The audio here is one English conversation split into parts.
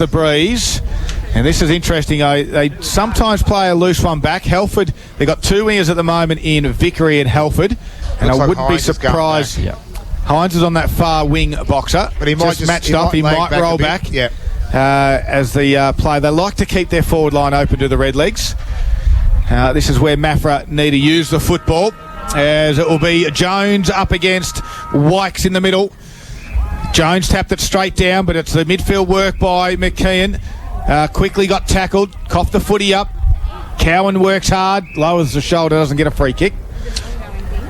the breeze. And this is interesting. They sometimes play a loose one back. Helford, they've got two wingers at the moment in Vickery and Helford. And Looks I like wouldn't Hines be surprised. Hines is on that far wing boxer. But he might just matched up. He might roll back. Yeah. As the play. They like to keep their forward line open to the Redlegs. This is where Maffra need to use the football, as it will be Jones up against Wykes in the middle. Jones tapped it straight down, but it's the midfield work by McKeon. Quickly got tackled, coughed the footy up. Cowan works hard, lowers the shoulder, doesn't get a free kick.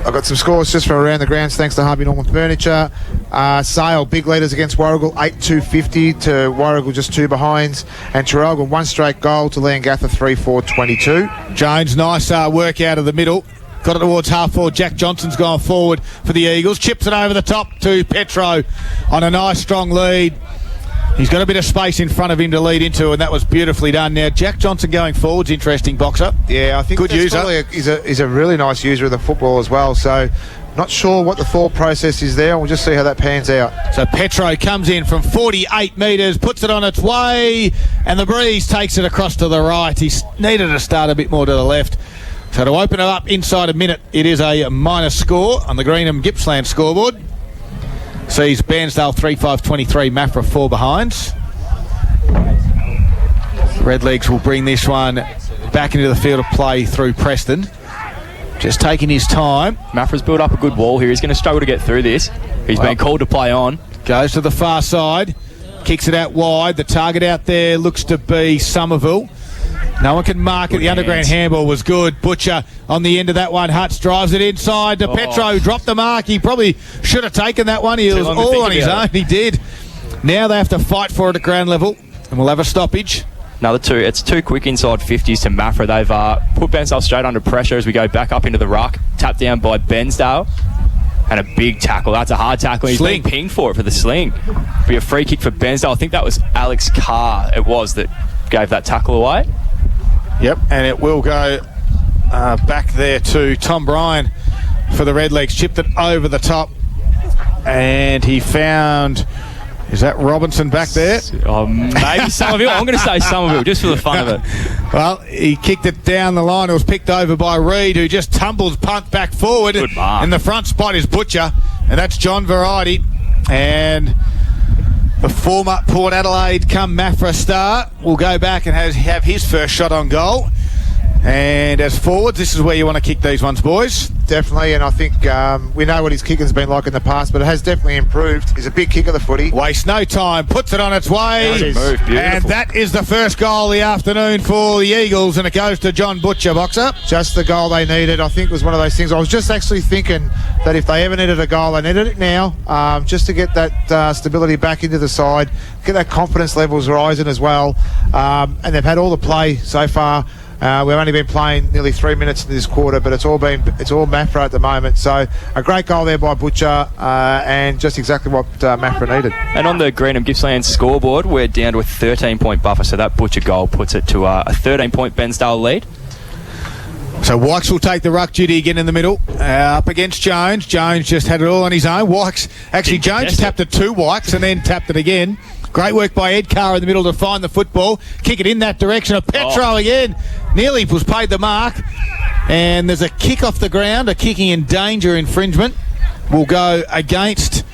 I've got some scores just from around the grounds thanks to Harvey Norman Furniture. Sale, big leaders against Warragul, 8-2-50 to Warragul, just two behinds. And Traralgon, one straight goal to Leongatha, 3-4-22. Jones, nice work out of the middle. Got it towards half forward. Jack Johnson's gone forward for the Eagles. Chips it over the top to Petro on a nice strong lead. He's got a bit of space in front of him to lead into, and that was beautifully done. Now, Jack Johnson going forwards, interesting boxer. Yeah, I think good user. He's a really nice user of the football as well, so not sure what the thought process is there. We'll just see how that pans out. So Petro comes in from 48 metres, puts it on its way, and the breeze takes it across to the right. He's needed to start a bit more to the left. So to open it up inside a minute, it is a minus score on the Greenham Gippsland scoreboard. Sees Bairnsdale 3-5-23, Maffra 4 behinds. Redlegs will bring this one back into the field of play through Preston. Just taking his time. Maffra's built up a good wall here. He's going to struggle to get through this. He's been called to play on. Goes to the far side. Kicks it out wide. The target out there looks to be Somerville. No one can mark it. The underground handball was good. Butcher on the end of that one. Hutz drives it inside to Petro. Dropped the mark. He probably should have taken that one. He was all on his own. He did. Now they have to fight for it at ground level, and we'll have a stoppage. Another two. It's two quick inside 50s to Maffra. They've put Bairnsdale straight under pressure as we go back up into the ruck. Tapped down by Bairnsdale. And a big tackle. That's a hard tackle. He's being pinged for the sling. Be a free kick for Bairnsdale. I think that was Alex Carr. It was that gave that tackle away. Yep, and it will go back there to Tom Bryan for the Redlegs. Chipped it over the top, and he found... Is that Robinson back there? Maybe Somerville. I'm going to say Somerville, just for the fun of it. Well, he kicked it down the line. It was picked over by Reed, who just tumbles punt back forward. Good mark. And the front spot is Butcher, and that's John Variety. And the former Port Adelaide come Maffra star will go back and have his first shot on goal. And as forwards, this is where you want to kick these ones, boys. Definitely, and I think we know what his kicking's been like in the past, but it has definitely improved. He's a big kicker, the footy. Wastes no time, puts it on its way. Move, and that is the first goal of the afternoon for the Eagles, and it goes to John Butcher, boxer. Just the goal they needed. I think it was one of those things. I was just actually thinking that if they ever needed a goal, they needed it now, just to get that stability back into the side, get that confidence levels rising as well. And they've had all the play so far. We've only been playing nearly 3 minutes in this quarter, but it's all Maffra at the moment. So a great goal there by Butcher, and just exactly what Maffra needed. And on the Greenham Gippsland scoreboard, we're down to a 13-point buffer, so that Butcher goal puts it to a 13-point Bairnsdale lead. So Wykes will take the ruck duty again in the middle, up against Jones. Jones just had it all on his own. Jones tapped it to Wykes and then tapped it again. Great work by Ed Carr in the middle to find the football. Kick it in that direction of Petro again. Nearly was paid the mark. And there's a kick off the ground, a kicking in danger infringement. Will go against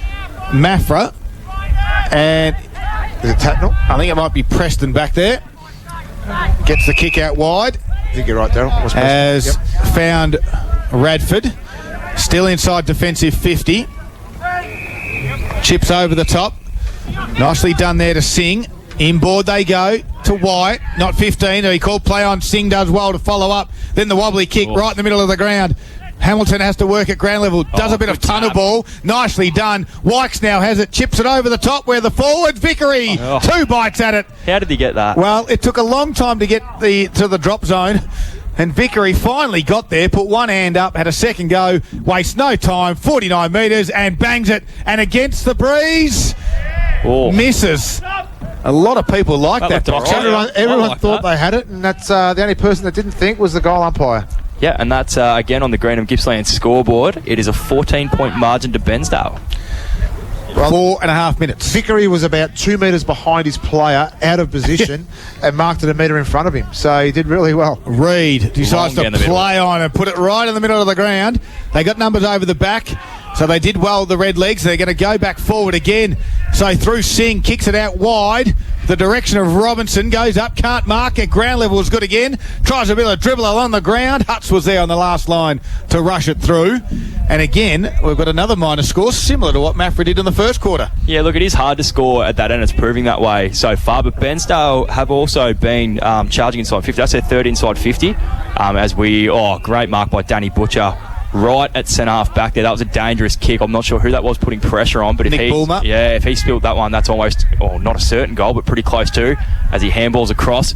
Maffra. And is it Tatnall? I think it might be Preston back there. Gets the kick out wide. I think you're right, Darryl. Has found Radford. Still inside defensive 50. Chips over the top. Nicely done there to Singh. Inboard they go to White. Not 15. He called play on. Singh does well to follow up. Then the wobbly kick right in the middle of the ground. Hamilton has to work at ground level. Does a bit of tunnel ball. Nicely done. Wykes now has it. Chips it over the top where the forward. Vickery. 2 bites at it. How did he get that? Well, it took a long time to get to the drop zone. And Vickery finally got there, put one hand up, had a second go, wastes no time, 49 metres, and bangs it. And against the breeze, misses. A lot of people like that box. Everyone thought they had it, and that's the only person that didn't think was the goal umpire. Yeah, and that's, again, on the Greenham Gippsland scoreboard. It is a 14-point margin to Bairnsdale. Well, 4.5 minutes. Vickery was about 2 metres behind his player, out of position, and marked it a metre in front of him. So he did really well. Reed decides to play on and put it right in the middle of the ground. They got numbers over the back, so they did well with the red legs. They're going to go back forward again. So through Singh, kicks it out wide. The direction of Robinson, goes up, can't mark it. Ground level was good again. Tries a bit of dribble along the ground. Hutz was there on the last line to rush it through. And again, we've got another minor score similar to what Maffra did in the first quarter. Yeah, look, it is hard to score at that end. It's proving that way so far. But Bensdale have also been charging inside 50. That's their third inside 50. Great mark by Danny Butcher. Right at centre half back there. That was a dangerous kick. I'm not sure who that was putting pressure on, but if he spilled that one, that's almost, not a certain goal, but pretty close to, as he handballs across,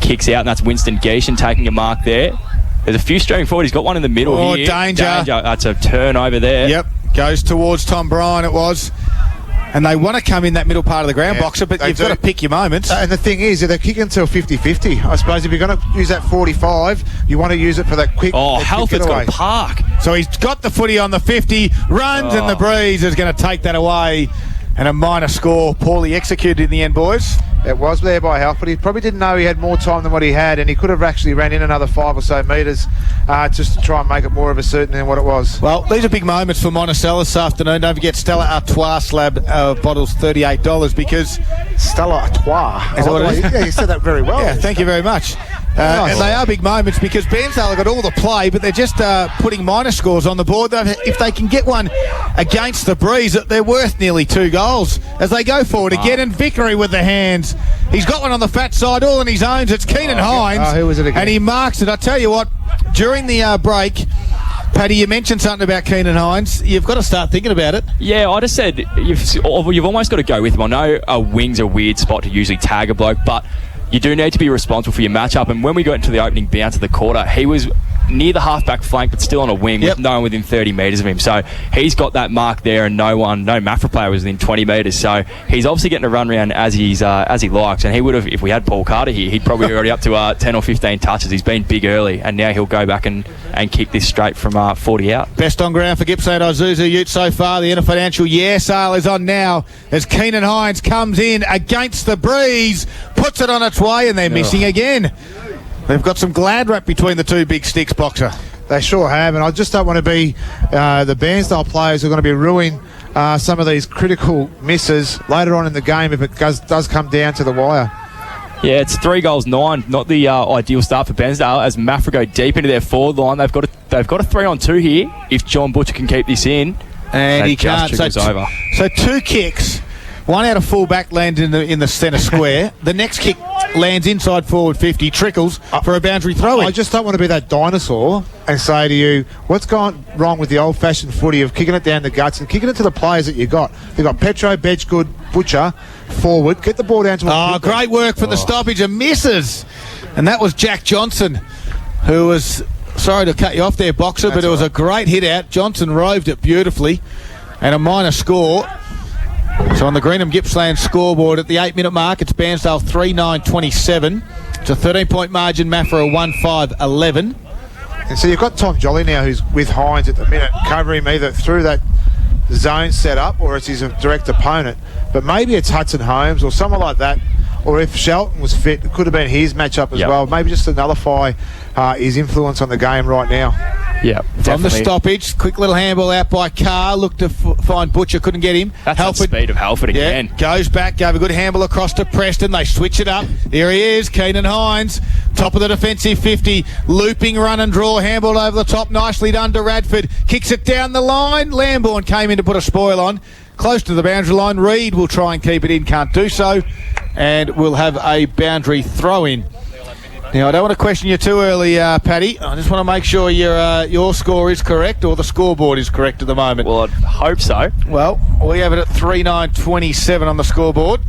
kicks out, and that's Winston Geishan taking a mark there. There's a few straying forward. He's got one in the middle here. Danger. That's a turn over there. Yep, goes towards Tom Bryan, it was. And they want to come in that middle part of the ground, Boxer, but you've got to pick your moments. And the thing is, they're kicking until 50-50. I suppose if you're going to use that 45, you want to use it for that quick. Halford's got a park. So he's got the footy on the 50, runs, and the breeze is going to take that away. And a minor score, poorly executed in the end, boys. It was there by Halford. He probably didn't know he had more time than what he had, and he could have actually ran in another 5 or so metres just to try and make it more of a certainty than what it was. Well, these are big moments for Monticello this afternoon. Don't forget Stella Artois slab bottles, $38, because... Stella Artois. Is that what it is? Yeah, you said that very well. Yeah, thank you very much. Nice. And they are big moments because Bairnsdale have got all the play, but they're just putting minor scores on the board. If they can get one against the breeze, they're worth nearly 2 goals as they go forward again. And Vickery with the hands. He's got one on the fat side, all on his own. It's Keenan Hines. Who was it again? And he marks it. I tell you what, during the break, Paddy, you mentioned something about Keenan Hines. You've got to start thinking about it. Yeah, I just said you've almost got to go with him. I know a wing's a weird spot to usually tag a bloke, but you do need to be responsible for your matchup. And when we got into the opening bounce of the quarter, he was near the half-back flank, but still on a wing with no one within 30 metres of him. So he's got that mark there, and no Maffra player was within 20 metres. So he's obviously getting a run around as he likes. And he would have, if we had Paul Carter here, he'd probably already up to 10 or 15 touches. He's been big early, and now he'll go back and kick this straight from 40 out. Best on ground for Gippsland Isuzu Ute so far. The Inter Financial sale is on now as Keenan Hines comes in against the breeze, puts it on its way, and they're missing again. They've got some glad wrap between the two big sticks, Boxer. They sure have, and I just don't want to be the Bairnsdale players who are going to be ruining some of these critical misses later on in the game if it does come down to the wire. Yeah, it's 3 goals 9. Not the ideal start for Bairnsdale as Maffra go deep into their forward line. They've got a 3-on-2 here if John Butcher can keep this in. And he can't. So 2 kicks. One out of full back lands in the centre square. The next kick lands inside forward 50, trickles for a boundary throw-in. I just don't want to be that dinosaur and say to you, what's gone wrong with the old-fashioned footy of kicking it down the guts and kicking it to the players that you got? You've got Petro, Bedgegood, Butcher, forward. Get the ball down to great work for the stoppage and misses. And that was Jack Johnson, who was... Sorry to cut you off there, Boxer, but it was a great hit out. Johnson roved it beautifully. And a minor score. So on the Greenham Gippsland scoreboard at the 8-minute mark, it's Bairnsdale 3-9-27. It's a 13-point margin, Maffra 1-5-11. And so you've got Tom Jolly now, who's with Hines at the minute, covering him either through that zone setup or it's his direct opponent. But maybe it's Hudson Holmes or someone like that. Or if Shelton was fit, it could have been his matchup as well. Maybe just to nullify his influence on the game right now. Yeah, from the stoppage, quick little handball out by Carr. Looked to find Butcher, couldn't get him. That's the speed of Halford again. Goes back, gave a good handball across to Preston. They switch it up. There he is, Keenan Hines, top of the defensive 50, looping run and draw, handball over the top, nicely done to Radford. Kicks it down the line. Lambourne came in to put a spoil on. Close to the boundary line. Reed will try and keep it in, can't do so, and we'll have a boundary throw-in. Now, I don't want to question you too early, Paddy. I just want to make sure your score is correct or the scoreboard is correct at the moment. Well, I'd hope so. Well, we have it at 3-9-27 on the scoreboard.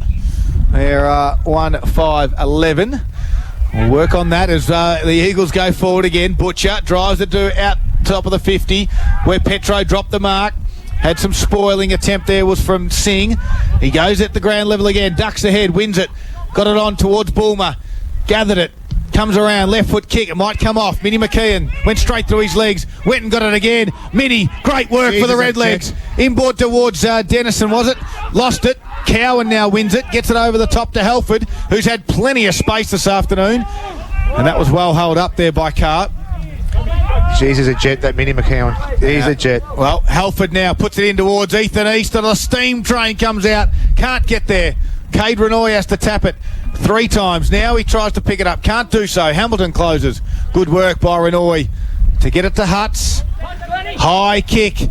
They're 1-5-11. We'll work on that as the Eagles go forward again. Butcher drives it to out top of the 50 where Petro dropped the mark. Had some spoiling attempt there, was from Singh. He goes at the ground level again, ducks ahead, wins it. Got it on towards Bulmer. Gathered it. Comes around, left foot kick. It might come off. Minnie McKeon went straight through his legs. Went and got it again. Minnie, great work for the Redlegs. Inboard towards Dennison, was it? Lost it. Cowan now wins it. Gets it over the top to Halford, who's had plenty of space this afternoon. And that was well held up there by Carr. Jeez, he's a jet, that Minnie McKeown. He's a jet. Well, Halford now puts it in towards Ethan East, and the steam train comes out. Can't get there. Cade Renoy has to tap it 3 times. Now he tries to pick it up. Can't do so. Hamilton closes. Good work by Renoy to get it to Hutz. High kick.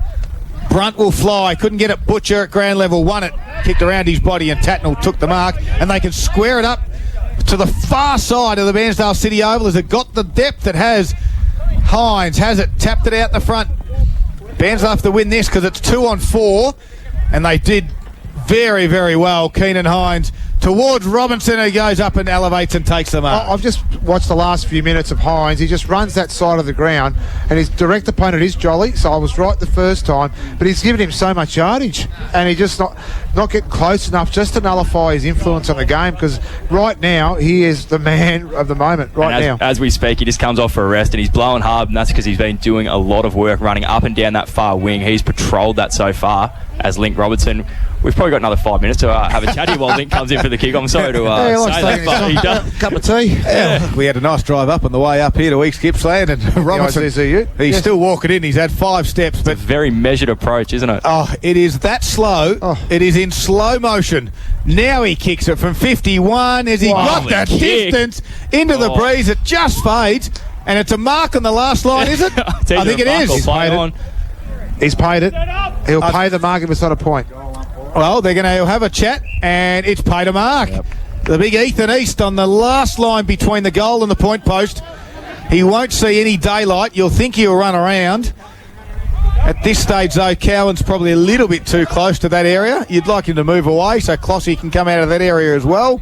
Brunt will fly. Couldn't get it. Butcher at ground level won it. Kicked around his body, and Tatnall took the mark. And they can square it up to the far side of the Bairnsdale City Oval. Has it got the depth it has? Hines has it. Tapped it out the front. Bairnsdale have to win this because it's 2 on 4. And they did very, very well. Keenan Hines towards Robinson, who goes up and elevates and takes them up. I've just watched the last few minutes of Hines. He just runs that side of the ground, and his direct opponent is Jolly, so I was right the first time, but he's given him so much yardage, and he just not getting close enough just to nullify his influence on the game, because right now he is the man of the moment now. As we speak, he just comes off for a rest, and he's blowing hard, and that's because he's been doing a lot of work running up and down that far wing. He's patrolled that so far as Link Robertson. We've probably got another 5 minutes to have a chatty while Link comes in for the kick. I'm sorry to say that, but he does. Cup of tea. Yeah. We had a nice drive up on the way up here to East Gippsland, and Robinson, he's still walking in. He's had 5 steps. But it's a very measured approach, isn't it? Oh, it is that slow. Oh. It is in slow motion. Now he kicks it from 51. Has he got that distance into the breeze? It just fades, and it's a mark on the last line, is it? I think it is. He's paid it. He'll pay the mark if it's not a point. Well, he'll have a chat, and it's paid a mark. Yep. The big Ethan East on the last line between the goal and the point post. He won't see any daylight. You'll think he'll run around. At this stage, though, Cowan's probably a little bit too close to that area. You'd like him to move away so Clossy can come out of that area as well.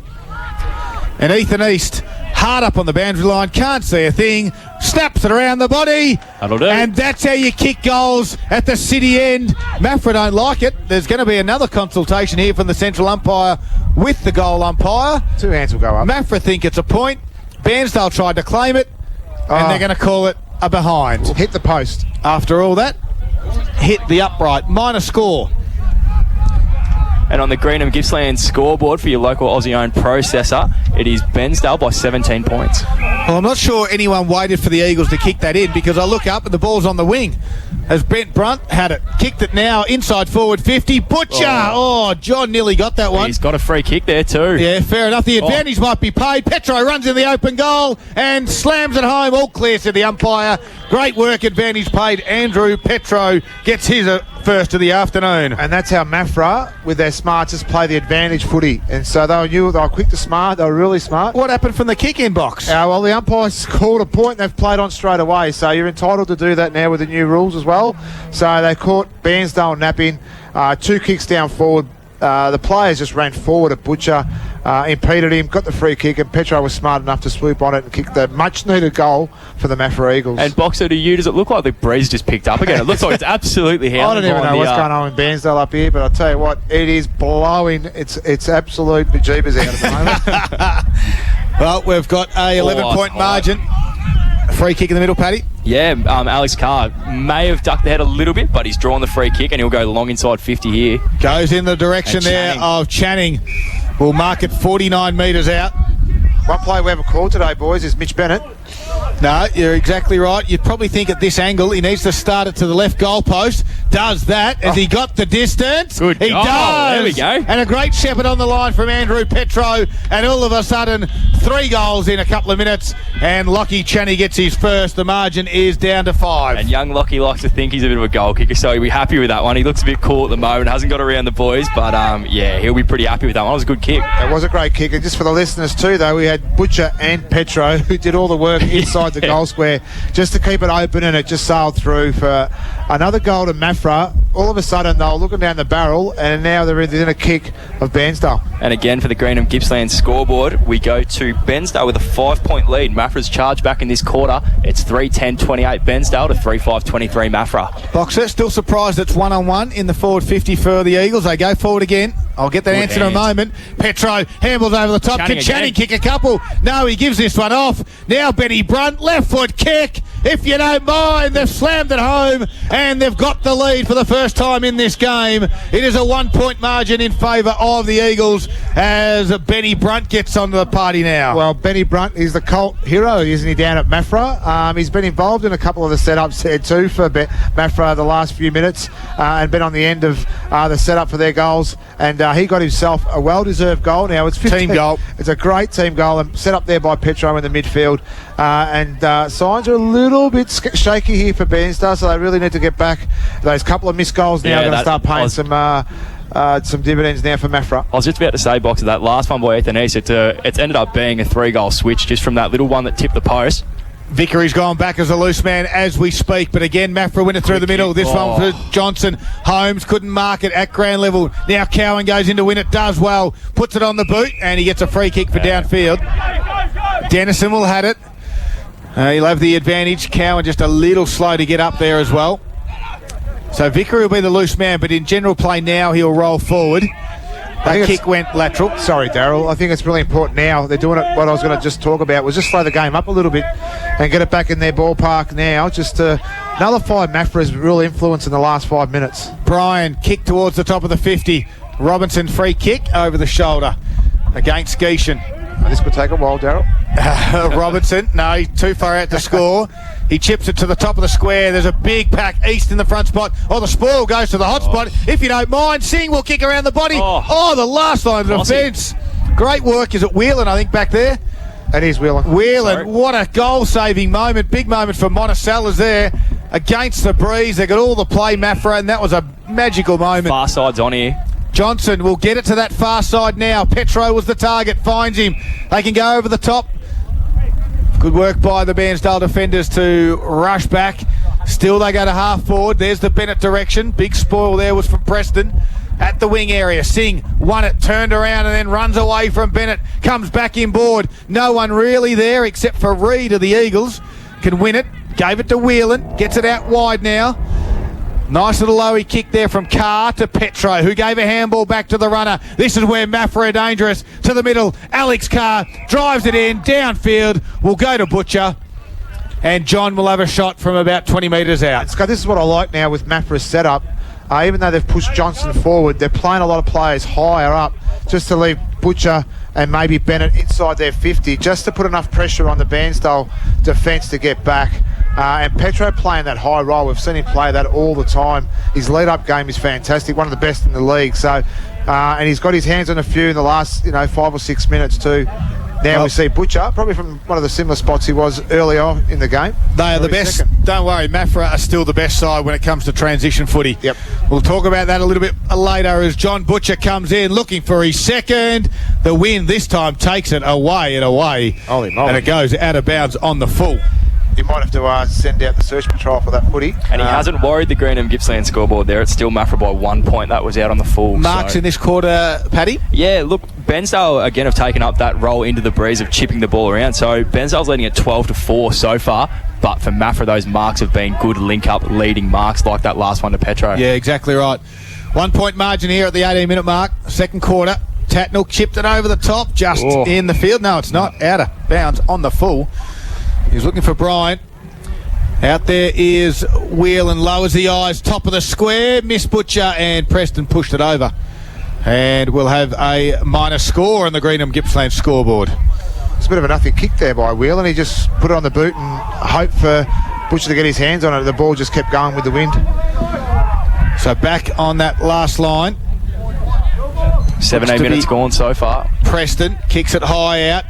And Ethan East, hard up on the boundary line, can't see a thing, snaps it around the body. That'll do. And that's how you kick goals at the city end. Maffra don't like it. There's going to be another consultation here from the central umpire with the goal umpire. 2 hands will go up. Maffra think it's a point. Bairnsdale tried to claim it, and they're going to call it a behind. Hit the post. After all that, hit the upright. Minor score. And on the Greenham Gippsland scoreboard for your local Aussie-owned processor, it is Bairnsdale by 17 points. Well, I'm not sure anyone waited for the Eagles to kick that in, because I look up and the ball's on the wing. As Brent Brunt had it. Kicked it now, inside forward 50. Butcher! Oh, John nearly got that one. He's got a free kick there too. Yeah, fair enough. The advantage might be paid. Petro runs in the open goal and slams it home. All clear to the umpire. Great work, advantage paid. Andrew Petro gets his first of the afternoon. And that's how Maffra, with their smarts, just play the advantage footy. And so they were quick to smart. They were really smart. What happened from the kick-in box? Well, the umpires called a point. They've played on straight away. So you're entitled to do that now with the new rules as well. So they caught Bairnsdale napping. 2 kicks down forward. The players just ran forward at Butcher, impeded him, got the free kick, and Petro was smart enough to swoop on it and kick the much-needed goal for the Maffra Eagles. And Boxer, to you, does it look like the breeze just picked up again? It looks like it's absolutely howling. I don't even know what's going on in Bairnsdale up here, but I'll tell you what, it is blowing. It's absolute bejeebers out at the moment. Well, we've got a 11-point margin. Free kick in the middle, Paddy. Yeah, Alex Carr may have ducked the head a little bit, but he's drawn the free kick and he'll go long inside 50 here. Goes in the direction there of Channing. We'll mark it 49 metres out. One player we haven't called today, boys, is Mitch Bennett. No, you're exactly right. You'd probably think at this angle he needs to start it to the left goal post. Does that. Has he got the distance? Good. He does. There we go. And a great shepherd on the line from Andrew Petro. And all of a sudden, 3 goals in a couple of minutes. And Lockie Channy gets his first. The margin is down to 5. And young Lockie likes to think he's a bit of a goal kicker, so he'll be happy with that one. He looks a bit cool at the moment. Hasn't got around the boys, but yeah, he'll be pretty happy with that one. It was a good kick. It was a great kick. And just for the listeners too, though, we had Butcher and Petro who did all the work inside the goal square just to keep it open, and it just sailed through for another goal to Maffra. All of a sudden, they were looking down the barrel, and now they're within a kick of Bairnsdale. And again, for the Greenham Gippsland scoreboard, we go to Bairnsdale with a 5-point lead. Maffra's charged back in this quarter. It's 3-10-28 Bairnsdale to 3-5-23 Maffra. Boxer, still surprised it's 1-on-1 in the forward 50 for the Eagles. They go forward again. I'll get that Good answer in a hands. moment. Petro handles over the top. Channing Can Channing again. kick a couple? No, he gives this one off. Now Benny Brunt, left foot kick. If you don't mind, they've slammed it home and they've got the lead for the first time in this game. It is a 1 point margin in favour of the Eagles as Benny Brunt gets onto the party now. Well, Benny Brunt is the cult hero, isn't he, down at Maffra? He's been involved in a couple of the setups there too for Maffra the last few minutes and been on the end of the setup for their goals. And he got himself a well-deserved goal. Now it's 15, Team goal. It's a great team goal and set up there by Petro in the midfield. Signs are a little bit shaky here for Bairnsdale, so they really need to get back. Those couple of missed goals now are going to start paying some dividends now for Maffra. I was just about to say, Boxer, that last one by Ethan East, it's ended up being a 3-goal switch just from that little one that tipped the post. Vickery's gone back as a loose man as we speak, but again, Maffra win it through the middle. This one for Johnson. Holmes couldn't mark it at ground level. Now Cowan goes in to win it, does well, puts it on the boot, and he gets a free kick for downfield. Dennison will have it. He'll have the advantage. Cowan just a little slow to get up there as well. So Vickery will be the loose man, but in general play now, he'll roll forward. That kick went lateral. Sorry, Daryl. I think it's really important now. They're doing it. What I was going to just talk about was just slow the game up a little bit and get it back in their ballpark now, just to nullify Maffra's real influence in the last 5 minutes. Brian, kick towards the top of the 50. Robinson, free kick over the shoulder against Geishan. This could take a while, Daryl. Robinson, no, he's too far out to score. He chips it to the top of the square. There's a big pack east in the front spot. Oh, the spoil goes to the hot spot. If you don't mind, Singh will kick around the body. Oh, the last line of defence. Great work. Is it Whelan, I think, back there? It is Whelan. Whelan, what a goal-saving moment. Big moment for Monticello's there. Against the breeze. They got all the play, Maffra, and that was a magical moment. Far side's on here. Johnson will get it to that far side now. Petro was the target, finds him. They can go over the top. Good work by the Bairnsdale defenders to rush back. Still they go to half forward. There's the Bennett direction. Big spoil there was from Preston. At the wing area, Singh won it, turned around and then runs away from Bennett. Comes back inboard. No one really there except for Reid of the Eagles. Can win it. Gave it to Whelan. Gets it out wide now. Nice little lowy kick there from Carr to Petro, who gave a handball back to the runner. This is where Maffra are dangerous. To the middle, Alex Carr drives it in, downfield, will go to Butcher, and John will have a shot from about 20 metres out. Scott, this is what I like now with Maffra's setup. Even though they've pushed Johnson forward, they're playing a lot of players higher up just to leave Butcher and maybe Bennett inside their 50, just to put enough pressure on the Bairnsdale defence to get back. And Petro playing that high role, we've seen him play that all the time. His lead-up game is fantastic, one of the best in the league. So, and he's got his hands on a few in the last, 5 or 6 minutes too. Now we see Butcher, probably from one of the similar spots he was earlier in the game. They are the best. Don't worry, Maffra are still the best side when it comes to transition footy. Yep. We'll talk about that a little bit later as John Butcher comes in looking for his second. The win this time takes it away and away. Holy moly. And it goes out of bounds on the full. You might have to send out the search patrol for that footy. And he hasn't worried the Greenham Gippsland scoreboard there. It's still Maffra by 1 point. That was out on the full. Marks in this quarter, Paddy? Yeah, look, Bairnsdale again have taken up that role into the breeze of chipping the ball around. So Bairnsdale's leading at 12-4 so far. But for Maffra, those marks have been good link-up leading marks like that last one to Petro. Yeah, exactly right. 1 point margin here at the 18-minute mark. Second quarter. Tatnell chipped it over the top, just in the field. No, it's not. Out of bounds on the full. He's looking for Bryant. Out there is Whelan, lowers the eyes, top of the square, Miss Butcher, and Preston pushed it over. And we'll have a minor score on the Greenham Gippsland scoreboard. It's a bit of a nothing kick there by Whelan. He just put it on the boot and hoped for Butcher to get his hands on it. The ball just kept going with the wind. So back on that last line. 7-8 minutes gone so far. Preston kicks it high out.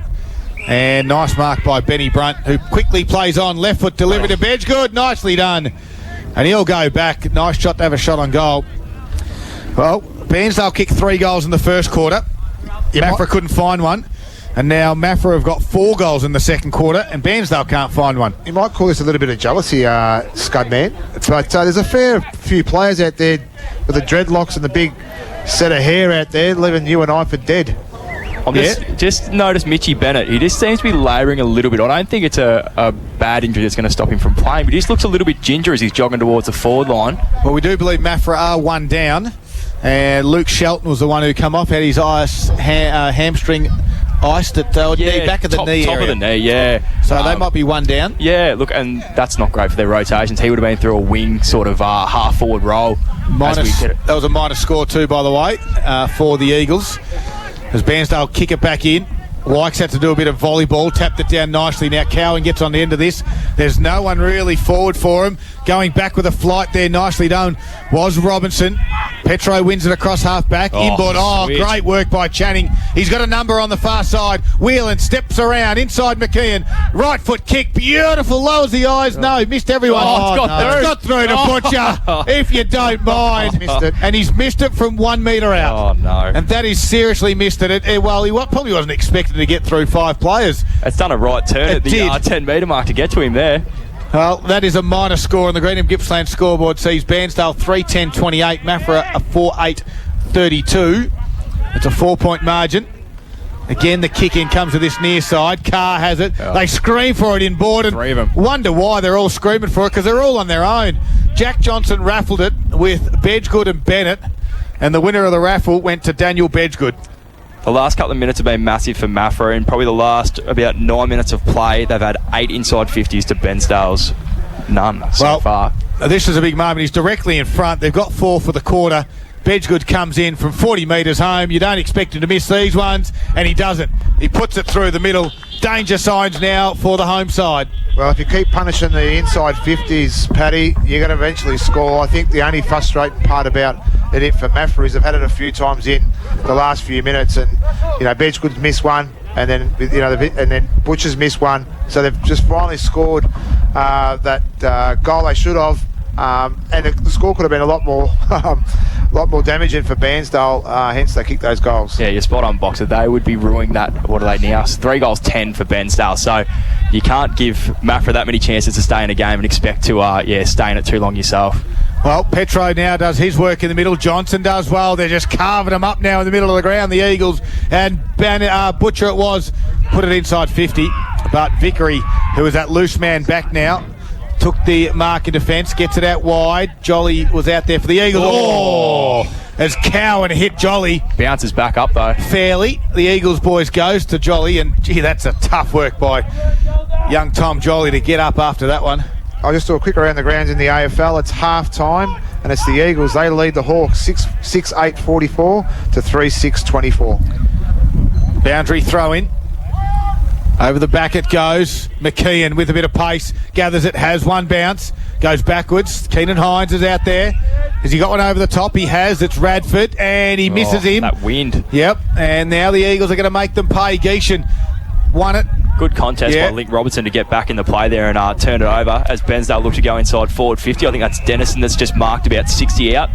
And nice mark by Benny Brunt, who quickly plays on. Left foot delivered to Bedgegood. Nicely done. And he'll go back. Nice shot to have a shot on goal. Well, Bairnsdale kicked 3 goals in the first quarter. Maffra couldn't find one. And now Maffra have got 4 goals in the second quarter, and Bairnsdale can't find one. You might call this a little bit of jealousy, Scudman. But there's a fair few players out there with the dreadlocks and the big set of hair out there, leaving you and I for dead. Just notice Mitchy Bennett. He just seems to be labouring a little bit. I don't think it's a bad injury that's going to stop him from playing, but he just looks a little bit ginger as he's jogging towards the forward line. Well, we do believe Maffra are 1 down. And Luke Shelton was the one who come off, had his hamstring iced at knee, back of the knee top area. of the knee, yeah. So they might be one down. Yeah, look, and that's not great for their rotations. He would have been through a wing sort of half-forward role. That was a minus score too, by the way, for the Eagles. As Bairnsdale kick it back in. Wykes had to do a bit of volleyball, tapped it down nicely. Now Cowan gets on the end of this. There's no one really forward for him. Going back with a flight there, nicely done, was Robinson. Petro wins it across half back. Inboard. Great work by Channing. He's got a number on the far side. Whelan steps around inside McKeon. Right foot kick. Beautiful. Lowers the eyes. No, missed everyone. It's got through to Butcher, if you don't mind. Missed it. And he's missed it from 1 metre out. Oh, no. And that is seriously missed it. He probably wasn't expected to get through 5 players. It's done a right turn at the 10 metre mark to get to him there. Well, that is a minor score on the Greenham Gippsland scoreboard. Sees Bairnsdale 3-10-28, Maffra a 4-8-32. It's a 4-point margin. Again, the kick in comes to this near side. Carr has it. They scream for it inboard and 3 of them. Wonder why they're all screaming for it, because they're all on their own. Jack Johnson raffled it with Bedgood and Bennett, and the winner of the raffle went to Daniel Bedgood. The last couple of minutes have been massive for Maffra, and probably the last about 9 minutes of play, they've had 8 inside 50s to Bairnsdale's none so far. This is a big moment. He's directly in front. They've got 4 for the quarter. Bedgood comes in from 40 metres home. You don't expect him to miss these ones, and he doesn't. He puts it through the middle. Danger signs now for the home side. Well, if you keep punishing the inside 50s, Paddy, you're going to eventually score. I think the only frustrating part about it for Maffra is they've had it a few times in the last few minutes, and Bedgood's missed one, and then and then Butcher's missed one, so they've just finally scored that goal they should have. And the score could have been a lot more damaging for Bairnsdale, hence they kicked those goals. Yeah, you're spot on, Boxer. They would be ruining that. What are they now? 3 goals, 10 for Bairnsdale. So you can't give Maffra that many chances to stay in a game and expect to stay in it too long yourself. Well, Petro now does his work in the middle. Johnson does well. They're just carving them up now in the middle of the ground, the Eagles. And Butcher put it inside 50. But Vickery, who is that loose man back now, took the mark in defence, gets it out wide. Jolly was out there for the Eagles. As Cowan hit Jolly. Bounces back up, though. Fairly. The Eagles boys goes to Jolly, and gee, that's a tough work by young Tom Jolly to get up after that one. I'll just do a quick around the grounds in the AFL. It's half time, and it's the Eagles. They lead the Hawks 6-8-44 to 3-6-24. Boundary throw in. Over the back it goes. McKeon with a bit of pace. Gathers it, has one bounce. Goes backwards. Keenan Hines is out there. Has he got one over the top? He has. It's Radford, and he misses him. That wind. Yep, and now the Eagles are going to make them pay. Geishan won it. Good contest by Link Robertson to get back in the play there and turn it over as Bairnsdale look to go inside forward 50. I think that's Dennison that's just marked about 60 out.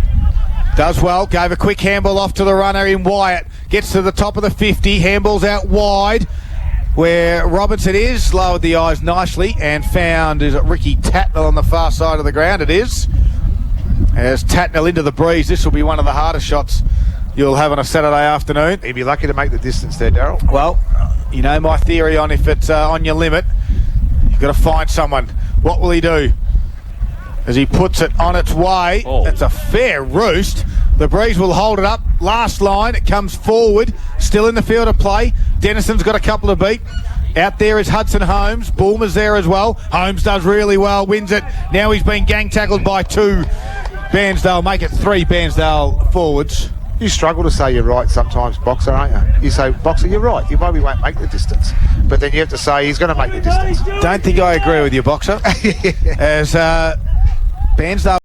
Does well. Gave a quick handball off to the runner in Wyatt. Gets to the top of the 50. Handballs out wide where Robinson is. Lowered the eyes nicely and found, is it Ricky Tatnell on the far side of the ground? It is. As Tatnell into the breeze, this will be one of the hardest shots you'll have on a Saturday afternoon. He'd be lucky to make the distance there, Darryl. Well, you know my theory on if it's on your limit, you've got to find someone. What will he do? As he puts it on its way, It's a fair roost. The breeze will hold it up. Last line, it comes forward, still in the field of play. Dennison's got a couple to beat. Out there is Hudson Holmes. Bulmer's there as well. Holmes does really well, wins it. Now he's been gang tackled by 2. Bairnsdale make it 3 Bairnsdale forwards. You struggle to say you're right sometimes, Boxer, aren't you? You say, Boxer, you're right. You probably won't make the distance. But then you have to say he's going to make the distance. Don't think I agree with you, Boxer. As Bairnsdale